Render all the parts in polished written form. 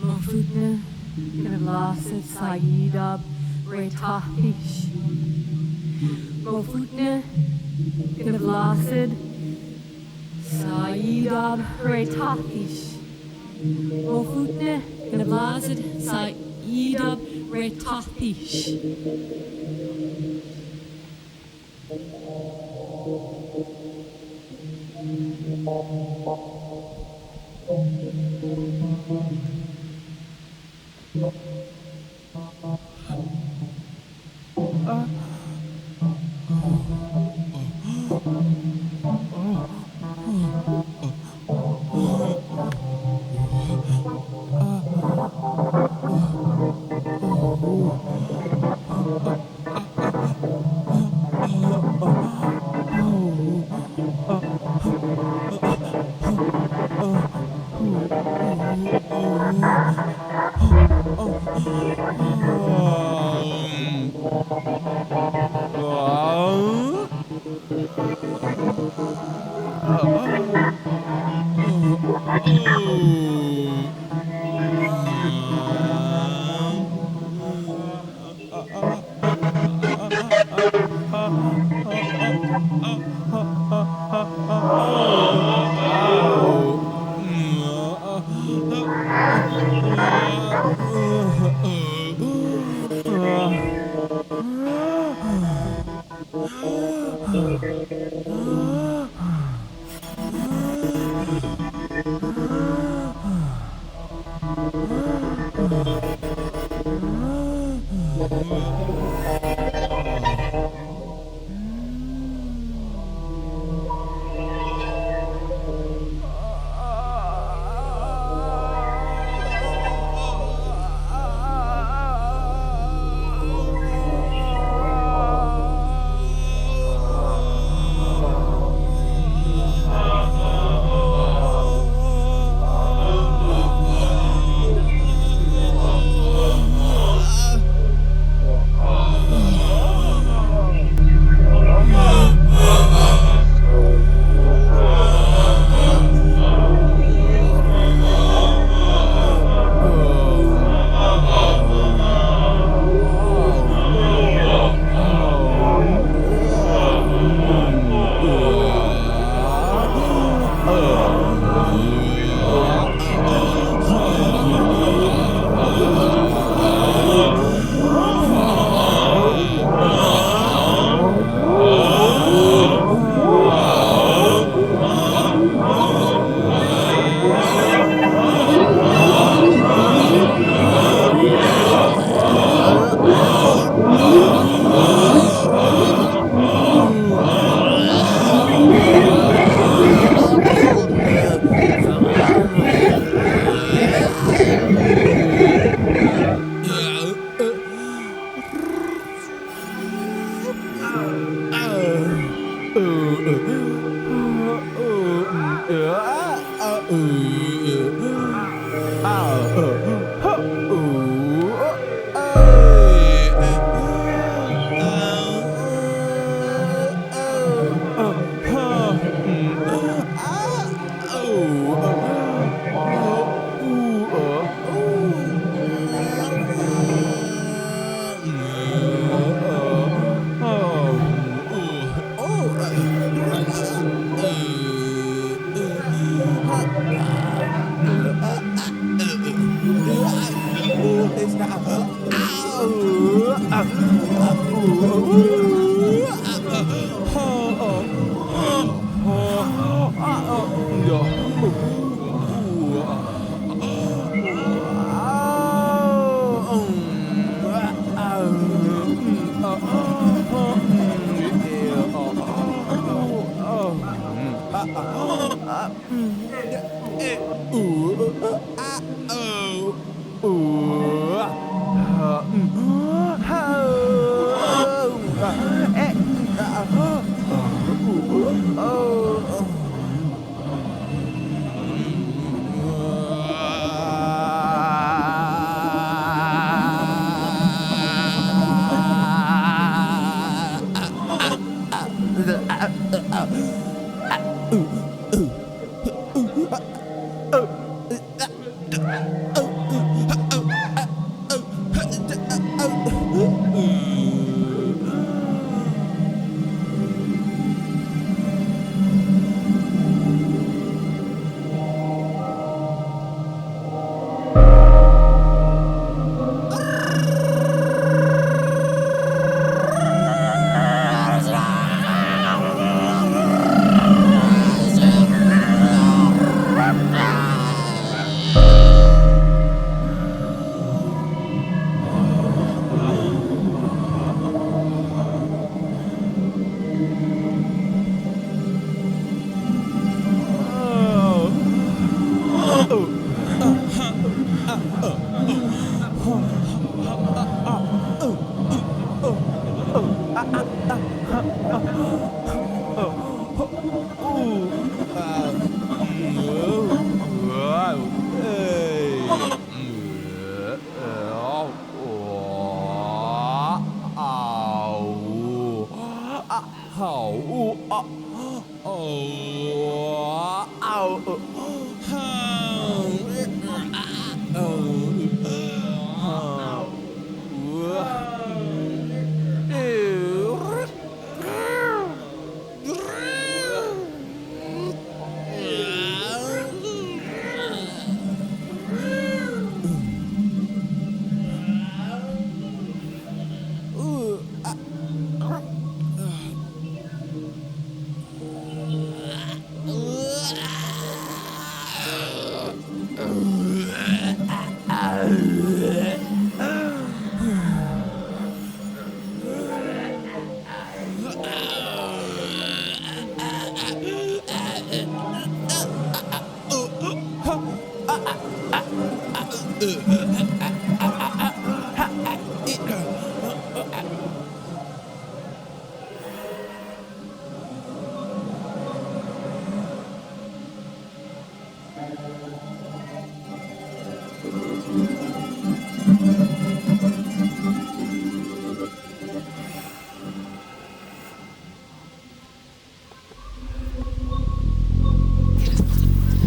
Mofutna, Gavlasid Sayidab, Retahish. Mofutna, Gavlasid Saidab Retatish. Mofutne in a blazed Saidab Retatish.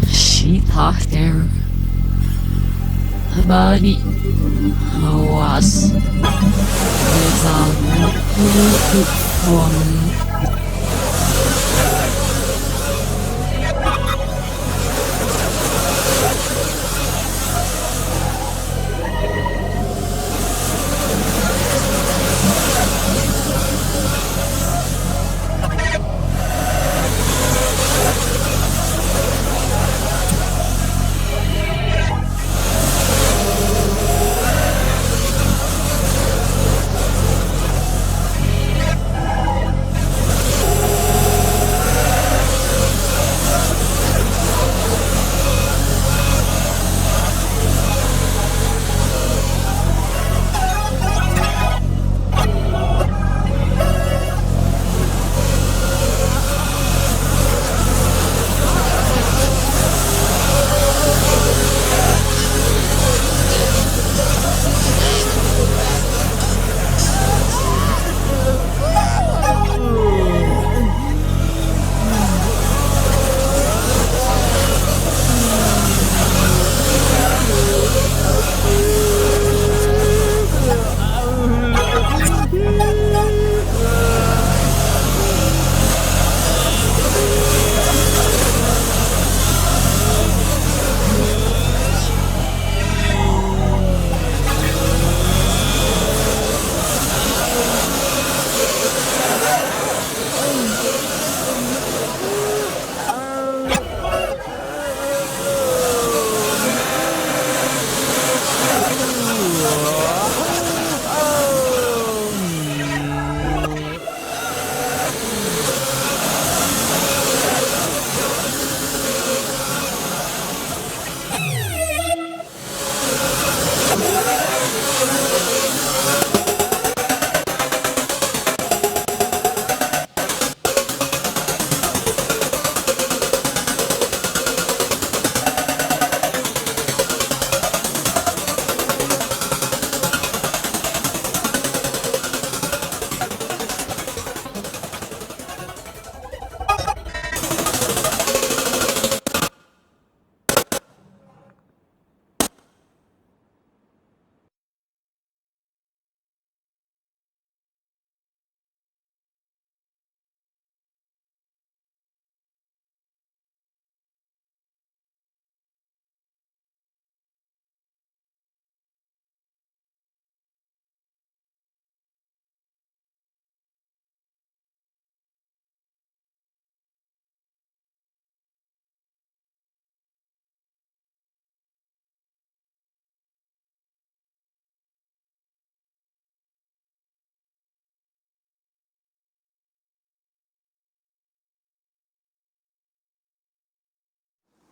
Sheethachter Body was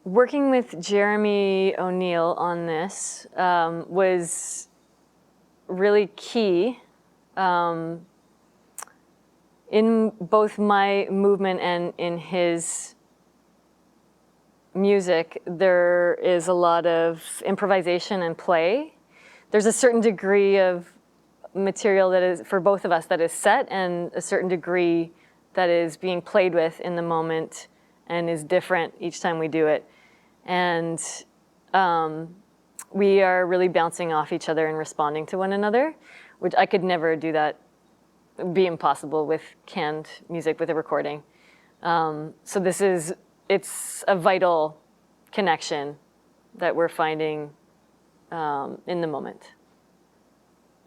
working with Jeremy O'Neill on this was really key in both my movement and in his music. There is a lot of improvisation and play. There's a certain degree of material that is, for both of us, that is set, and a certain degree that is being played with in the moment and is different each time we do it. And we are really bouncing off each other and responding to one another, which I could never do that. It would be impossible with canned music, with a recording. So it's a vital connection that we're finding in the moment.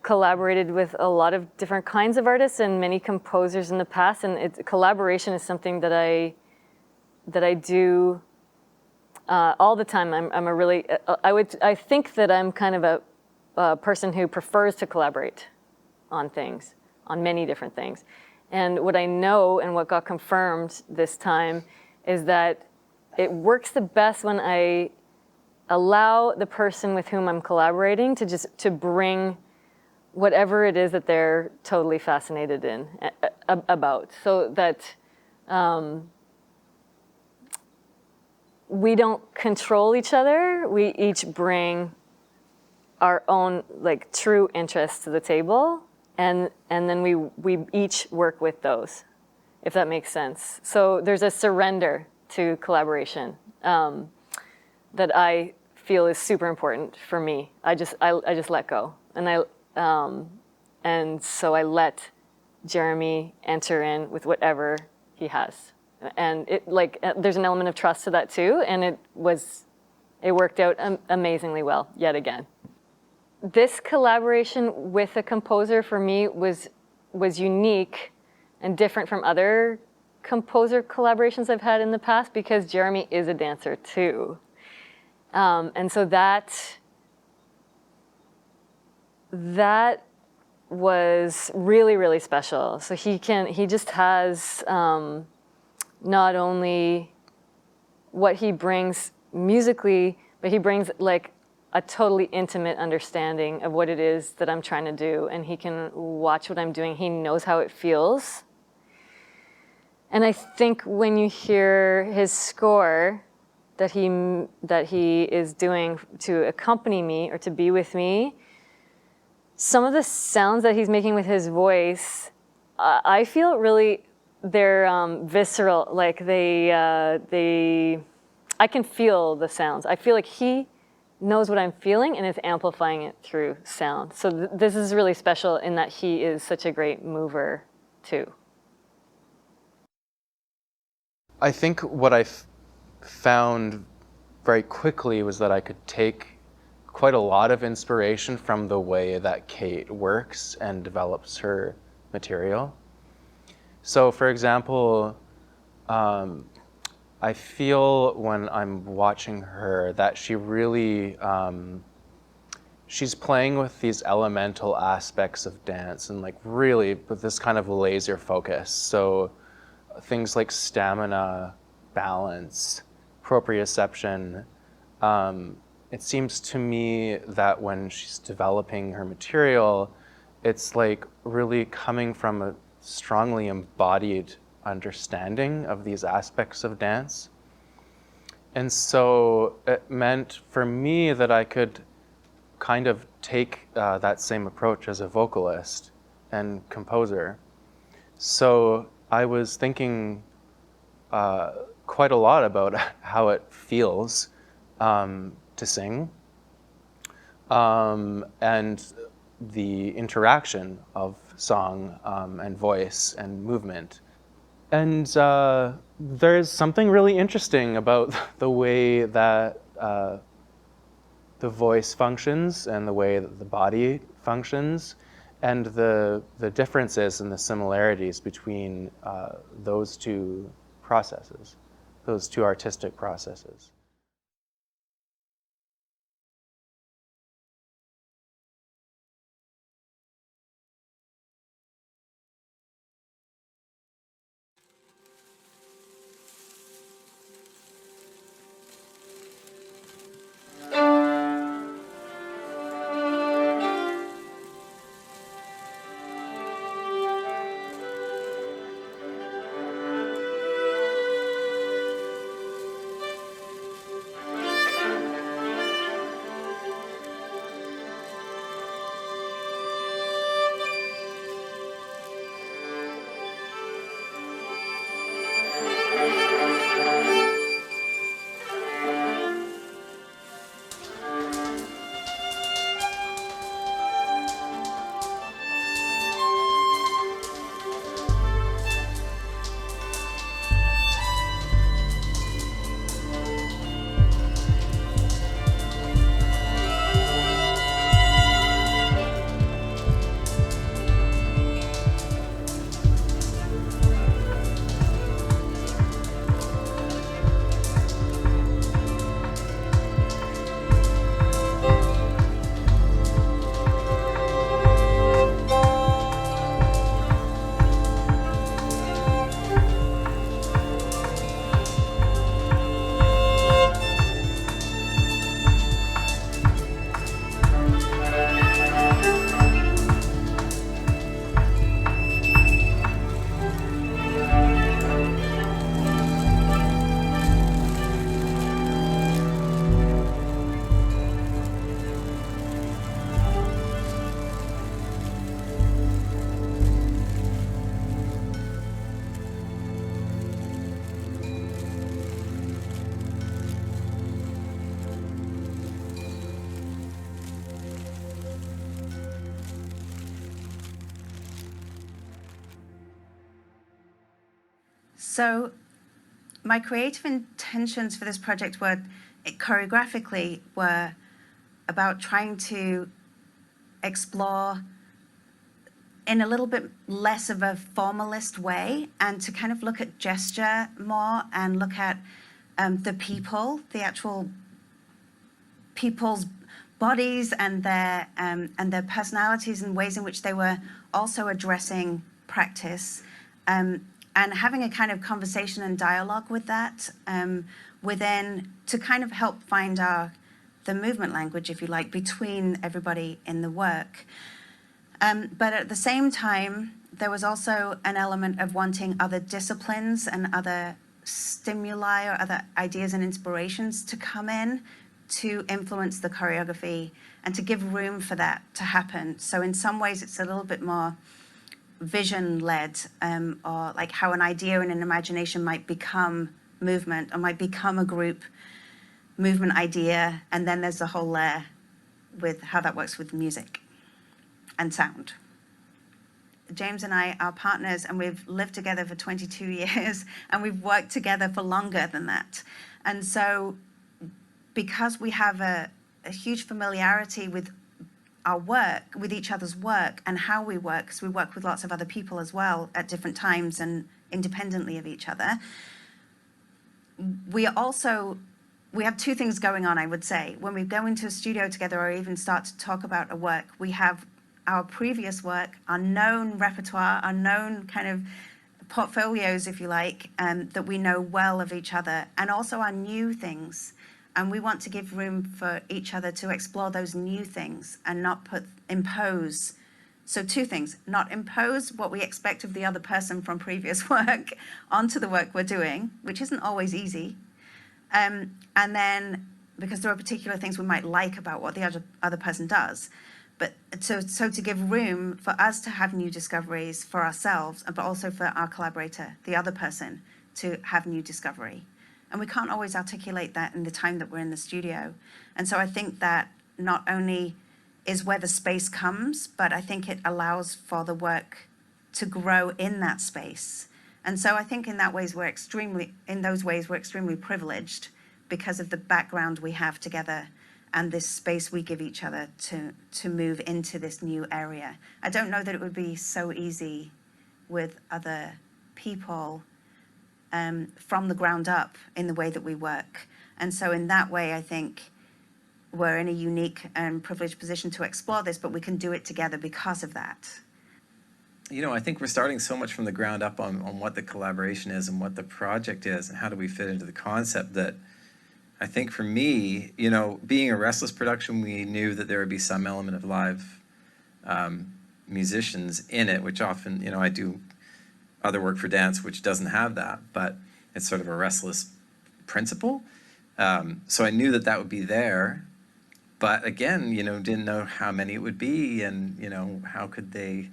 Collaborated with a lot of different kinds of artists and many composers in the past, and collaboration is something that I do all the time. I think that I'm kind of a person who prefers to collaborate on things, on many different things. And what I know and what got confirmed this time is that it works the best when I allow the person with whom I'm collaborating to bring whatever it is that they're totally fascinated about, so that we don't control each other. We each bring our own like true interests to the table, and then we each work with those, if that makes sense. So there's a surrender to collaboration that I feel is super important for me. I just let go, and so I let Jeremy enter in with whatever he has, and there's an element of trust to that too, and it worked out amazingly well yet again. This collaboration with a composer for me was unique and different from other composer collaborations I've had in the past, because Jeremy is a dancer too. And so that was really, really special. So he just has not only what he brings musically, but he brings like a totally intimate understanding of what it is that I'm trying to do. And he can watch what I'm doing. He knows how it feels. And I think when you hear his score that he is doing to accompany me or to be with me, some of the sounds that he's making with his voice, I feel really, they're visceral. Like I can feel the sounds. I feel like he knows what I'm feeling and is amplifying it through sound. So this is really special in that he is such a great mover too. I think what I found very quickly was that I could take quite a lot of inspiration from the way that Kate works and develops her material. So for example, I feel when I'm watching her that she really, she's playing with these elemental aspects of dance and like really with this kind of laser focus. So things like stamina, balance, proprioception. It seems to me that when she's developing her material, it's like really coming from a strongly embodied understanding of these aspects of dance. And so it meant for me that I could kind of take that same approach as a vocalist and composer. So I was thinking quite a lot about how it feels to sing and the interaction of song and voice and movement. And there's something really interesting about the way that the voice functions and the way that the body functions, and the differences and the similarities between those two processes, those two artistic processes. So my creative intentions for this project were, choreographically, were about trying to explore in a little bit less of a formalist way, and to kind of look at gesture more and look at the people, the actual people's bodies and their personalities and ways in which they were also addressing practice, and having a kind of conversation and dialogue with that within, to kind of help find the movement language, if you like, between everybody in the work. But at the same time, there was also an element of wanting other disciplines and other stimuli or other ideas and inspirations to come in to influence the choreography and to give room for that to happen. So in some ways, it's a little bit more vision-led, or like how an idea and an imagination might become movement, or might become a group movement idea, and then there's the whole layer with how that works with music and sound. James and I are partners, and we've lived together for 22 years, and we've worked together for longer than that. And so because we have a huge familiarity with our work, with each other's work and how we work, because we work with lots of other people as well at different times and independently of each other, we have two things going on, I would say. When we go into a studio together or even start to talk about a work, we have our previous work, our known repertoire, our known kind of portfolios, if you like, that we know well of each other, and also our new things. And we want to give room for each other to explore those new things and not impose. So two things: not impose what we expect of the other person from previous work onto the work we're doing, which isn't always easy. And then, because there are particular things we might like about what the other person does. But so to give room for us to have new discoveries for ourselves, but also for our collaborator, the other person, to have new discovery. And we can't always articulate that in the time that we're in the studio. And so I think that not only is where the space comes, but I think it allows for the work to grow in that space. And so I think in those ways we're extremely privileged because of the background we have together and this space we give each other to move into this new area. I don't know that it would be so easy with other people from the ground up in the way that we work. And so in that way, I think we're in a unique and privileged position to explore this, but we can do it together because of that. You know, I think we're starting so much from the ground up on what the collaboration is and what the project is and how do we fit into the concept, that I think for me, you know, being a Restless production, we knew that there would be some element of live musicians in it, which often, you know, I do other work for dance which doesn't have that, but it's sort of a Restless principle. So I knew that would be there, but again, you know, didn't know how many it would be, and you know, how could they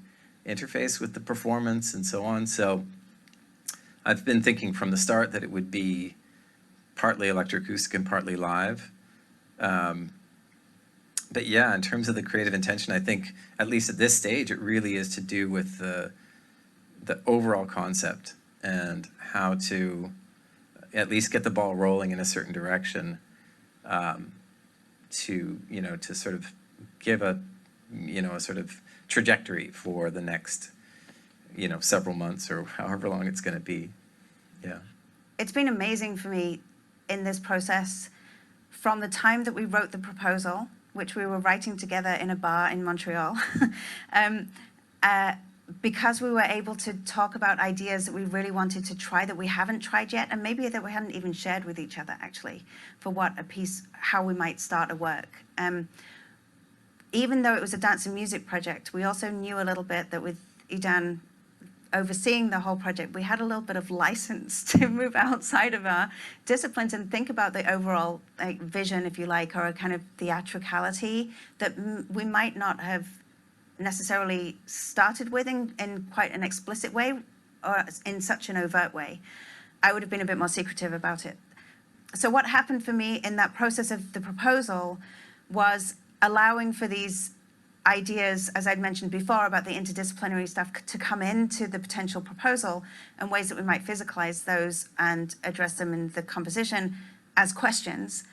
interface with the performance and so on. So I've been thinking from the start that it would be partly electroacoustic and partly live. But yeah, in terms of the creative intention, I think, at least at this stage, it really is to do with the overall concept and how to at least get the ball rolling in a certain direction, to, you know, to sort of give a, you know, a sort of trajectory for the next, you know, several months or however long it's going to be. Yeah. It's been amazing for me in this process from the time that we wrote the proposal, which we were writing together in a bar in Montreal, because we were able to talk about ideas that we really wanted to try that we haven't tried yet, and maybe that we hadn't even shared with each other actually, for what a piece, how we might start a work. Even though it was a dance and music project, we also knew a little bit that with Idan overseeing the whole project, we had a little bit of license to move outside of our disciplines and think about the overall vision, if you like, or a kind of theatricality that we might not have necessarily started with in quite an explicit way or in such an overt way. I would have been a bit more secretive about it. So what happened for me in that process of the proposal was allowing for these ideas, as I'd mentioned before, about the interdisciplinary stuff to come into the potential proposal, and ways that we might physicalize those and address them in the composition as questions.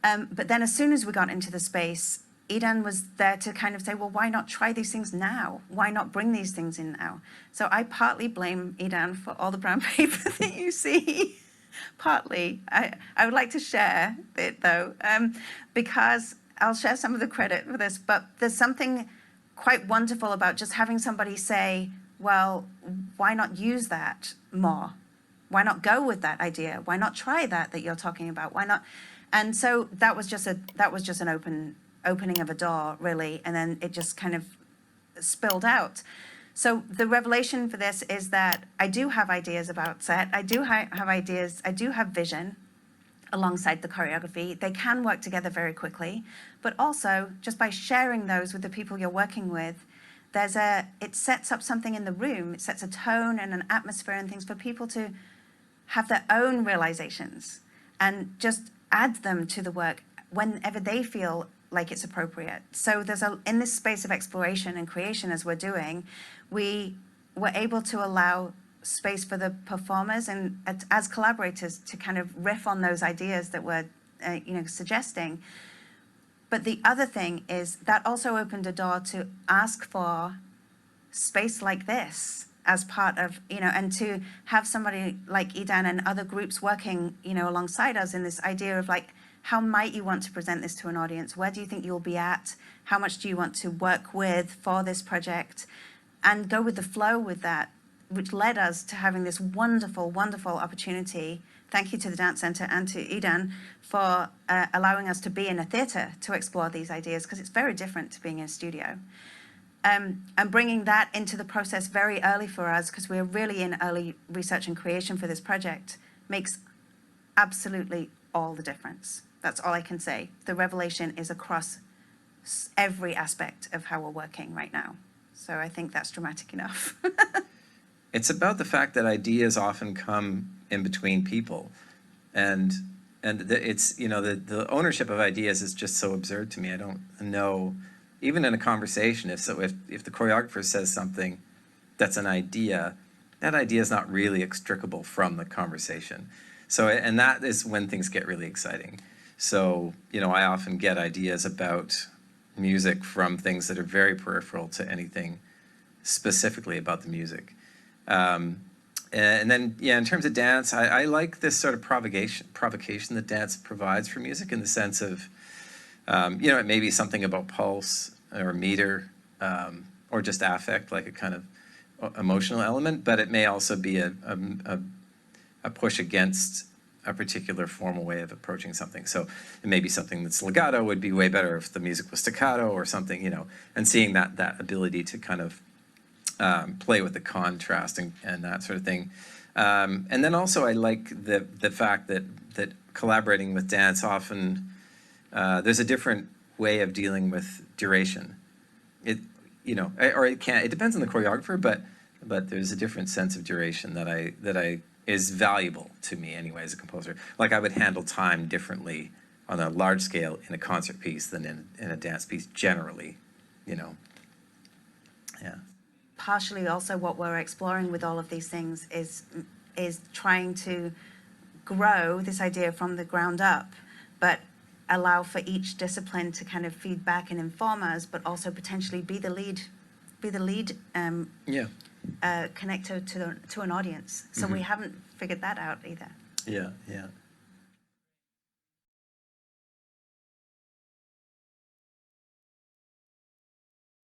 But then as soon as we got into the space, Idan was there to kind of say, well, why not try these things now? Why not bring these things in now? So I partly blame Idan for all the brown paper that you see. Partly. I would like to share it, though, because I'll share some of the credit for this, but there's something quite wonderful about just having somebody say, well, why not use that more? Why not go with that idea? Why not try that you're talking about? Why not? And so that was just an opening of a door, really, and then it just kind of spilled out. So the revelation for this is that I do have ideas about set. I do have ideas. I do have vision alongside the choreography. They can work together very quickly, but also just by sharing those with the people you're working with, it sets up something in the room. It sets a tone and an atmosphere and things for people to have their own realizations and just add them to the work whenever they feel like it's appropriate. So in this space of exploration and creation, as we're doing, we were able to allow space for the performers and as collaborators to kind of riff on those ideas that we're suggesting. But the other thing is that also opened a door to ask for space like this as part of, and to have somebody like Idan and other groups working, alongside us in this idea of like, how might you want to present this to an audience? Where do you think you'll be at? How much do you want to work with for this project? And go with the flow with that, which led us to having this wonderful, wonderful opportunity. Thank you to the Dance Center and to Idan for allowing us to be in a theater to explore these ideas, because it's very different to being in a studio. And bringing that into the process very early for us, because we're really in early research and creation for this project, makes absolutely all the difference. That's all I can say. The revelation is across every aspect of how we're working right now. So I think that's dramatic enough. It's about the fact that ideas often come in between people, and it's the ownership of ideas is just so absurd to me. I don't know, even in a conversation, if the choreographer says something that's an idea, that idea is not really extricable from the conversation. So, and that is when things get really exciting. So, I often get ideas about music from things that are very peripheral to anything specifically about the music. And then, in terms of dance, I like this sort of provocation that dance provides for music, in the sense of, it may be something about pulse or meter, or just affect, like a kind of emotional element, but it may also be a push against a particular formal way of approaching something. So it may be something that's legato would be way better if the music was staccato or something, and seeing that ability to kind of play with the contrast and that sort of thing. And then also I like the fact that collaborating with dance often, there's a different way of dealing with duration. It depends on the choreographer, but there's a different sense of duration that is valuable to me anyway as a composer. Like, I would handle time differently on a large scale in a concert piece than in a dance piece generally, Yeah. Partially also what we're exploring with all of these things is trying to grow this idea from the ground up, but allow for each discipline to kind of feed back and inform us, but also potentially be the lead connector to an audience. So we haven't figured that out either. Yeah.